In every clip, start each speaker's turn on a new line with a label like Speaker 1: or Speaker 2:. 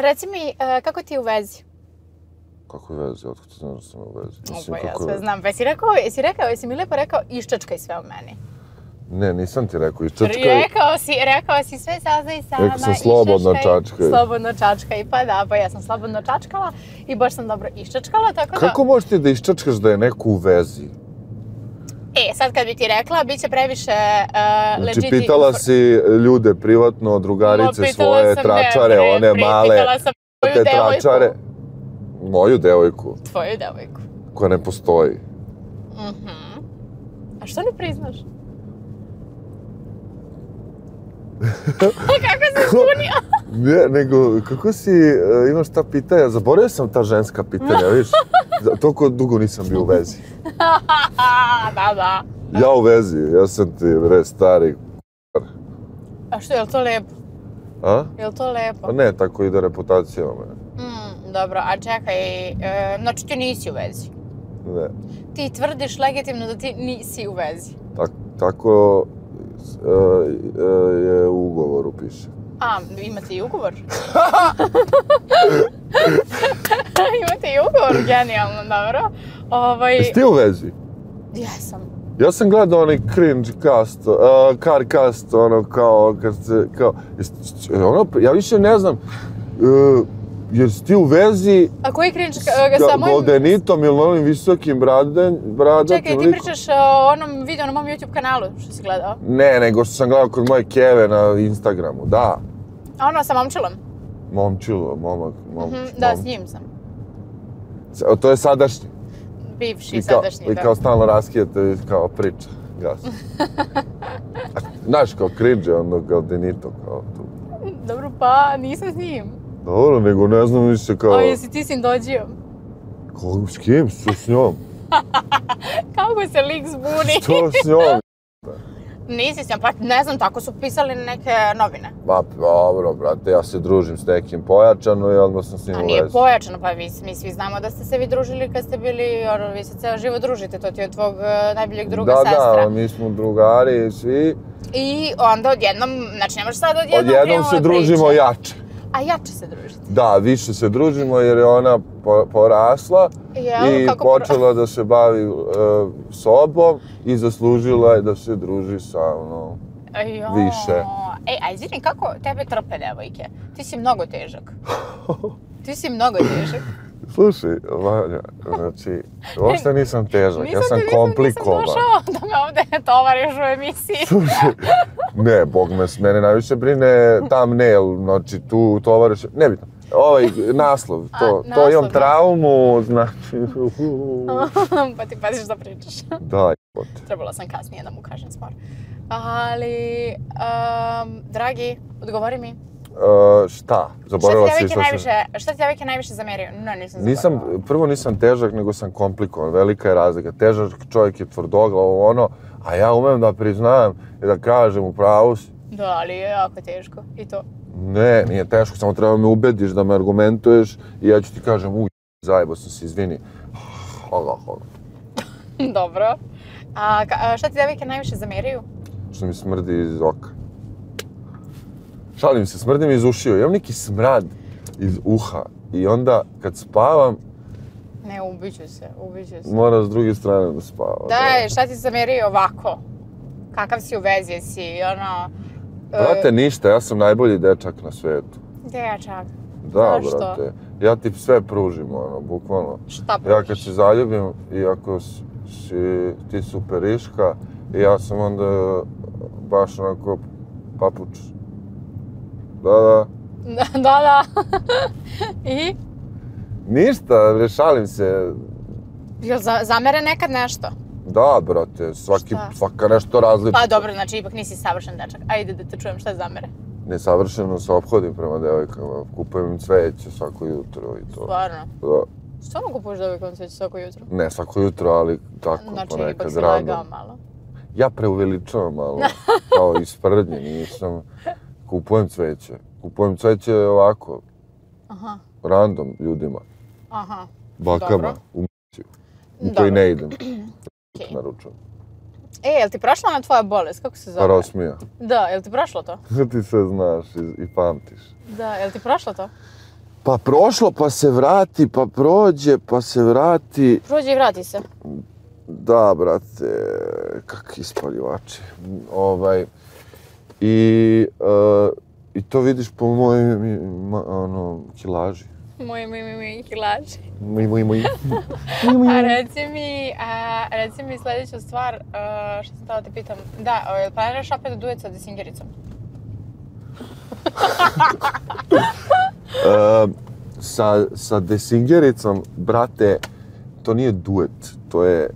Speaker 1: Reci mi, kako ti je u vezi?
Speaker 2: Kako je vezi? Otko ti znaš da sam u vezi?
Speaker 1: Opa, ja sve znam. Pa jesi mi lepo rekao iščačkaj sve o meni?
Speaker 2: Ne, nisam ti rekao iščačkaj.
Speaker 1: Rekao si sve saznaj sama,
Speaker 2: rekao sam slobodno čačkaj.
Speaker 1: Slobodno čačkaj, pa da, pa ja sam slobodno čačkala i baš sam dobro iščačkala, tako da...
Speaker 2: Kako možeš ti da iščačkaš da je neko u vezi?
Speaker 1: Sad kad bi ti rekla, bit će previše legit...
Speaker 2: Znači, pitala si ljude privatno, drugarice svoje, tračare, one male...
Speaker 1: Pitala sam moju devojku.
Speaker 2: Moju devojku?
Speaker 1: Tvoju devojku.
Speaker 2: Koja ne postoji.
Speaker 1: A što ne priznaš? Kako si zbunio?
Speaker 2: Ne, nego, kako si, imaš ta pitanja, zaboravio sam ta ženska pitanja, viš? Toliko dugo nisam bio u vezi.
Speaker 1: Da.
Speaker 2: Ja u vezi, ja sam ti, stari
Speaker 1: A što, je li to lepo?
Speaker 2: A?
Speaker 1: Je li to lepo?
Speaker 2: Pa ne, tako ide reputacija o mene.
Speaker 1: Dobro, a čekaj, znači ti nisi u vezi?
Speaker 2: Ne.
Speaker 1: Ti tvrdiš legitimno da ti nisi u vezi?
Speaker 2: Tako je u ugovoru piše.
Speaker 1: Imate i ugovor? Imate i ugovor, genijalno, dobro.
Speaker 2: Jesi ti u vezi?
Speaker 1: Jesam.
Speaker 2: Ja sam gledao onaj cringe cast, car cast, ono kao, ja više ne znam, jesi ti u vezi
Speaker 1: a koji cringe sa mojim...
Speaker 2: Goldenitom ili onim visokim bradatim
Speaker 1: Čekaj, ti pričaš o onom videu na mom YouTube kanalu, što si gledao?
Speaker 2: Ne, nego što sam gledao kod moje keve na Instagramu, da.
Speaker 1: A ono sa momčilom?
Speaker 2: Momčilo, momak.
Speaker 1: Da, s njim sam.
Speaker 2: To je sadašnji?
Speaker 1: Bivši, sadašnji, da.
Speaker 2: I kao stalno raskijete, kao priča, gas. Znaš, kao cringe, ono Goldenito, kao tu.
Speaker 1: Dobro, pa nisam s njim.
Speaker 2: Dobro, nego ne znam više kao...
Speaker 1: A jesi ti s Indođijom?
Speaker 2: Kako, s kim? Što s njom?
Speaker 1: Kako se lik zbuni?
Speaker 2: Što s njom?
Speaker 1: Nisi s njom, pa ne znam, tako su pisali neke novine.
Speaker 2: Ma, dobro, brate, ja se družim s nekim pojačano i odmah sam s njim u vezi.
Speaker 1: A nije pojačano, pa mi svi znamo da ste se vi družili kad ste bili, vi se ceo život družite, to ti je od tvog najboljeg druga, sestra.
Speaker 2: Da, mi smo drugari svi.
Speaker 1: I onda odjednom, znači ne možeš sad odjednom
Speaker 2: Odjednom se družimo jače.
Speaker 1: A jače se družite?
Speaker 2: Da, više se družimo jer je ona porasla i počela da se bavi sobom i zaslužila je da se druži sa mnom više.
Speaker 1: A izvini, kako tebe trpe devojke? Ti si mnogo težak.
Speaker 2: Slušaj, Vanja, znači, uopšte nisam težak, ja sam komplikovan.
Speaker 1: Nisam došao da me ovde tovariš u emisiji.
Speaker 2: Slušaj, ne, Bog mene najviše brine thumbnail, znači tu tovariš, nebitno. Ovaj naslov, to imam traumu, znači...
Speaker 1: Pa ti paziš da pričaš.
Speaker 2: Da, jebote.
Speaker 1: Trebala sam kasnije da mu kažem smor. Ali, dragi, odgovori mi.
Speaker 2: Šta? Zaboravila si što sam...
Speaker 1: Šta ti devojke najviše zameraju? Ne, nisam zaboravila.
Speaker 2: Prvo nisam težak, nego sam komplikovan. Velika je razlika. Težak čovjek je tvrdoglav, ono, a ja umem da priznajem i da kažem u pravu si.
Speaker 1: Da, ali je jako teško. I to?
Speaker 2: Ne, nije teško, samo treba me ubediš, da me argumentuješ i ja ću ti kažem, zajebo sam se, izvini.
Speaker 1: Dobro. A šta ti devojke najviše zameraju?
Speaker 2: Što mi smrdi iz oka. Šalim se, smrdi mi iz ušiju. Imam neki smrad iz uha i onda kad spavam...
Speaker 1: Ne, ubiću se.
Speaker 2: Moram s druge strane da spavam.
Speaker 1: Daj, šta ti zameraju ovako? Kakav si u vezi, si ono...
Speaker 2: Brate, ništa, ja sam najbolji dečak na svijetu.
Speaker 1: Dečak?
Speaker 2: Da, brate. Ja ti sve pružim, ono, bukvalno.
Speaker 1: Šta pružiš?
Speaker 2: Ja kad se zaljubim i ako si ti superiška, i ja sam onda baš onako papuč. Da.
Speaker 1: I?
Speaker 2: Ništa, šalim se.
Speaker 1: Jel zamere nekad nešto?
Speaker 2: Da, brate, svaka nešto različno.
Speaker 1: Pa dobro, znači ipak nisi savršen dečak. Ajde da te čujem, šta zamere?
Speaker 2: Nesavršeno se ophodim prema devojkama. Kupujem im cveće svako jutro i to.
Speaker 1: Stvarno?
Speaker 2: Da.
Speaker 1: Stvarno kupuješ devojkama cveće svako jutro?
Speaker 2: Ne svako jutro, ali tako,
Speaker 1: znači,
Speaker 2: ponekad
Speaker 1: ipak si
Speaker 2: rano.
Speaker 1: lagao malo.
Speaker 2: Ja preuveličavam malo, kao iz sprdnje, nisam. Kupujem cveće ovako, random ljudima. Bakama, u m***ciju, u koji ne idem. Naručujem.
Speaker 1: Jel ti prošla na tvoja bolest, kako se zove?
Speaker 2: Parosmija.
Speaker 1: Da, jel ti prošlo to?
Speaker 2: Ti sve znaš i pamtiš.
Speaker 1: Da, jel ti prošlo to?
Speaker 2: Pa prošlo, pa se vrati, pa prođe, pa se vrati.
Speaker 1: Prođe i vrati se.
Speaker 2: Da, brate, kakvi ispaljivači. I to vidiš po mojoj kilaži.
Speaker 1: Moj kilaži.
Speaker 2: Moj.
Speaker 1: A reci mi sljedeću stvar, što sam htjela te pitam. Da, planiraš opet duet sa Desingericom?
Speaker 2: Sa Desingericom, brate, to nije duet, to je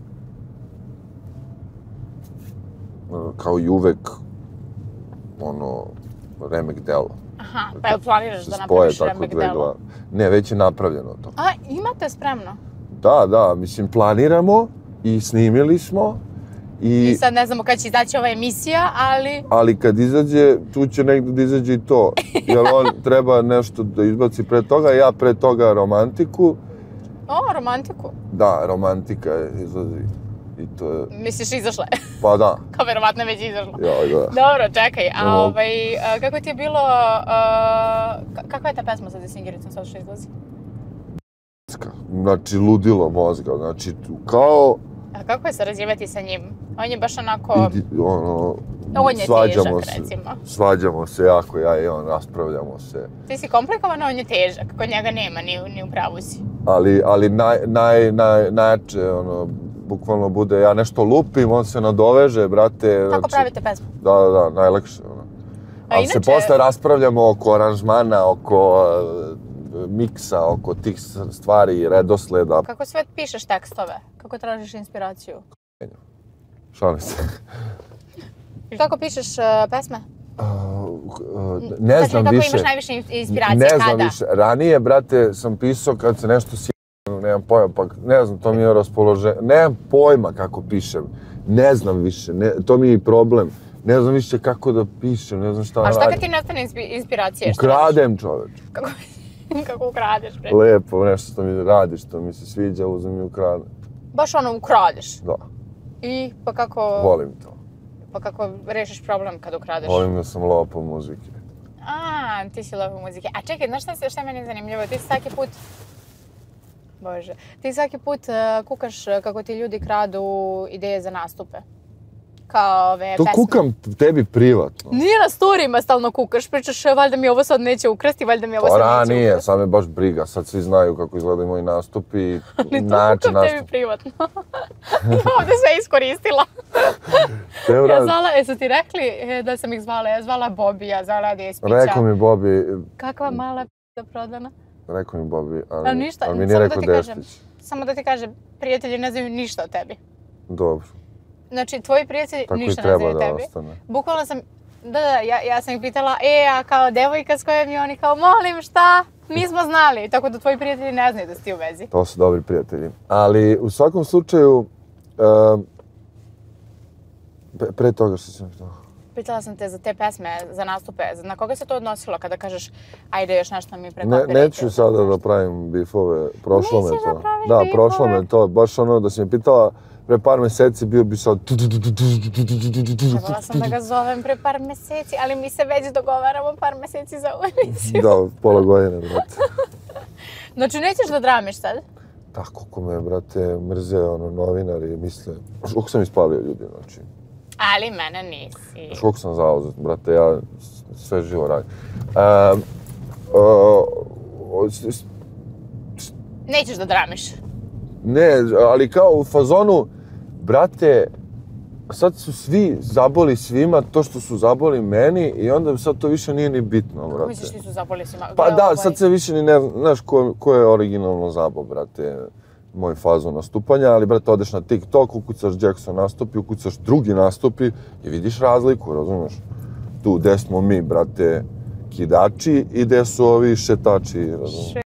Speaker 2: kao i uvek remek delo.
Speaker 1: Aha, pa jel planiraš da napraviš remek delo?
Speaker 2: Ne, već je napravljeno to.
Speaker 1: A, imate spremno?
Speaker 2: Da, mislim, planiramo i snimili smo.
Speaker 1: I sad ne znamo kad će izaći ova emisija, ali...
Speaker 2: Ali kad izađe, tu će negdje da izađe i to. Jer on treba nešto da izbaci pre toga, ja pre toga romantiku.
Speaker 1: O, romantiku?
Speaker 2: Da, romantika izlazi. I to je...
Speaker 1: Misliš, izašla je?
Speaker 2: Pa da.
Speaker 1: Kao verovatno već izašla.
Speaker 2: Ja, da.
Speaker 1: Dobro, čekaj, a kako ti je bilo... Kakva je ta pesma sa Desingericom sad što izlazi?
Speaker 2: Znači, ludilo mozga, znači, kao...
Speaker 1: A kako je sarađivati sa njim? On je baš onako... On je težak, recimo.
Speaker 2: Svađamo se jako, ja i on, raspravljamo se.
Speaker 1: Ti si komplikovan, on je težak, kod njega nema, ni u pravu si.
Speaker 2: Ali najjače, bukvalno bude, ja nešto lupim, on se nadoveže, brate.
Speaker 1: Kako pravite pesmu?
Speaker 2: Da, najlakše. Ali se posle raspravljamo oko aranžmana, oko miksa, oko tih stvari, redosleda.
Speaker 1: Kako sve pišeš tekstove? Kako tražiš inspiraciju?
Speaker 2: Šalim se.
Speaker 1: Kako pišeš pesme?
Speaker 2: Ne znam više.
Speaker 1: Kako imaš najviše inspiracije?
Speaker 2: Ne znam više. Ranije, brate, sam pisao kad se nešto nemam pojma, pa ne znam, to mi je raspoloženje. Nemam pojma kako pišem. Ne znam više, to mi je i problem. Ne znam više kako da pišem, ne znam šta radim.
Speaker 1: A šta kad ti nastane inspiracije?
Speaker 2: Ukradem, čoveč.
Speaker 1: Kako ukradeš, bre?
Speaker 2: Lepo, nešto što mi radiš, što mi se sviđa, uzem i ukradem.
Speaker 1: Baš ukradeš?
Speaker 2: Da.
Speaker 1: I pa kako...
Speaker 2: Volim to.
Speaker 1: Pa kako rešiš problem kad ukradeš?
Speaker 2: Volim da sam lopov muzike.
Speaker 1: A, ti si lopov muzike. A čekaj, znaš šta je meni zanimljivo? Ti svaki put... Bože. Ti svaki put kukaš kako ti ljudi kradu ideje za nastupe. Kao ove pesme.
Speaker 2: To kukam tebi privatno.
Speaker 1: Nije na storijima stalno kukaš, pričaš valjda mi ovo sad neće ukrasti, valjda mi ovo sad neće ukrasti.
Speaker 2: Nije, sad me baš briga, sad svi znaju kako izgledaju moji nastupi i način nastupa.
Speaker 1: Tebi privatno. Ovdje sve iskoristila. Jesu ti rekli da sam ih zvala? Ja zvala Bobija, zvala Despića.
Speaker 2: Rekao mi Bobi...
Speaker 1: Kakva mala p***a prodana?
Speaker 2: Rekao mi Bobi, ali mi nije
Speaker 1: samo
Speaker 2: rekao Despić.
Speaker 1: Samo da ti kažem, prijatelji ne znaju ništa o tebi.
Speaker 2: Dobro.
Speaker 1: Znači, tvoji prijatelji ništa ne znaju o tebi.
Speaker 2: Ostane.
Speaker 1: Bukvalno sam, ja sam ih pitala, a kao devojka s kojom je oni kao, molim šta? Nismo znali, tako da tvoji prijatelji ne znaju da si ti u vezi.
Speaker 2: To su dobri prijatelji. Ali u svakom slučaju, pre toga što sam pitala.
Speaker 1: Pitala sam te za te pesme, za nastupe. Na koga se to odnosilo kada kažeš, ajde još nešto mi prekopirajte?
Speaker 2: Neću sada da pravim bifove, prošlo me to.
Speaker 1: Nećeš da praviš
Speaker 2: bifove?
Speaker 1: Da,
Speaker 2: prošlo me to, baš da si me pitala pre par meseci bio bi sad...
Speaker 1: Trebala sam da ga zovem pre par meseci, ali mi se već dogovaramo par meseci za ovu emisiju.
Speaker 2: Da, pola godine, brate.
Speaker 1: Znači, nećeš da dramiš sad?
Speaker 2: Da, koliko me, brate, mrze novinari, misle... Koliko sam ispalio ljudi, znači...
Speaker 1: Ali mene nisi.
Speaker 2: Koliko sam zauzet, brate, ja sve živo radim.
Speaker 1: Nećeš da dramiš?
Speaker 2: Ne, ali kao u fazonu, brate, sad su svi zaboli svima to što su zaboli meni i onda sad to više nije ni bitno, brate.
Speaker 1: Kako misliš ti su zaboli svima?
Speaker 2: Pa da, sad se više ni ne znaš ko je originalno zabol, brate, moj fazon nastupanja, ali brate, odeš na TikTok, ukucaš Jackson nastupi, ukucaš drugi nastupi i vidiš razliku, razumiješ? Tu gde smo mi, brate, kidači i gde su ovi šetači, razumiješ?